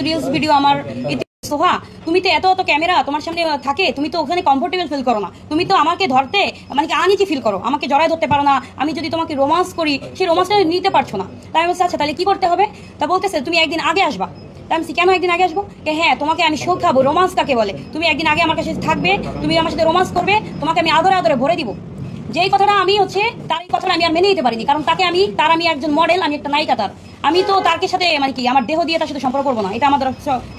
Reels video আমার সোহা, তুমি তো এত ক্যামেরা তোমার সামনে থাকে, তুমি তো ওখানে কমফোর্টেবল ফিল করো না, তুমি তো আমাকে ধরতে মানে কি আনিজি ফিল করো, আমাকে জড়ায় ধরতে পারো না। আমি যদি তোমাকে রোমান্স করি সেই রোমান্সটা নিতে পারছো না। তাই আমি বলছি আচ্ছা তাহলে কি করতে হবে? তা বলতেছে তুমি একদিন আগে আসবা। তাই আমি কেন একদিন আগে আসবো? হ্যাঁ তোমাকে আমি শেখাবো রোমান্স কাকে বলে, তুমি একদিন আগে আমার কাছে থাকবে, তুমি আমার সাথে রোমান্স করবে, তোমাকে আমি আদরে আদরে ভরে দিব। যেই কথাটা আমি তার এই কথাটা আমি আর মেনে নিতে পারিনি, কারণ আমি একজন মডেল, আমি একটা নায়িকা, আমি তো তার সাথে মানে কি আমার দেহ দিয়ে তার সাথে সম্পর্ক করবো না, এটা আমাদের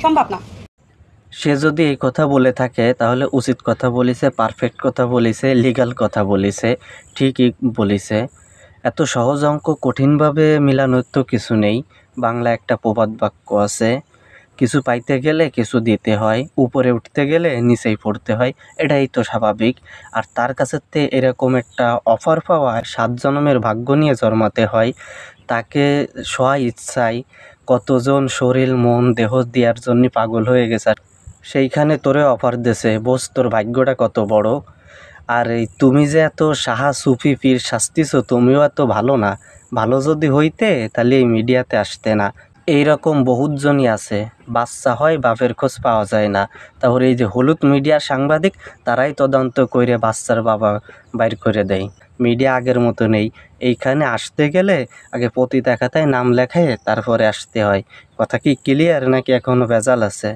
সম্ভব না। সে যদি এই কথা বলে থাকে তাহলে উচিত কথা বলেছে, পারফেক্ট কথা বলেছে, লিগ্যাল কথা বলেছে, ঠিকই বলেছে। এত সহজ অঙ্ক কঠিনভাবে মিলানোর তো কিছু নেই। বাংলা একটা প্রবাদ বাক্য আছে, কিছু পাইতে গেলে কিছু দিতে হয়, উপরে উঠতে গেলে নিচেই পড়তে হয়, এটাই তো স্বাভাবিক। আর তার কাছে এরকম একটা অফার পাওয়া 7 জন্মের ভাগ্য নিয়ে জন্মাতে হয়। তাকে স্ব ইচ্ছায় কতজন শরীর মন দেহ দেওয়ার জন্য পাগল হয়ে গেছে, সেইখানে তোরে অফার দেছে, বোঝ তোর ভাগ্যটা কত বড়। আর এই তুমি যে এত সাহা সুফি পীর শাস্তিছো, তুমিও এত ভালো না। ভালো যদি হইতে তাহলে এই মিডিয়াতে আসতে না। এইরকম বহুতজনই আছে, বাচ্চা হয় বাপের খোঁজ পাওয়া যায় না, তাহলে এই যে হলুদ মিডিয়ার সাংবাদিক তারাই তদন্ত করে বাচ্চার বাবা বাইর করে দেয়। মিডিয়া আগের মতো নেই, এইখানে আসতে গেলে আগে পতিতা খাতায় নাম লেখায় তারপরে আসতে হয়। কথা কি ক্লিয়ার নাকি এখনো ভেজাল আছে?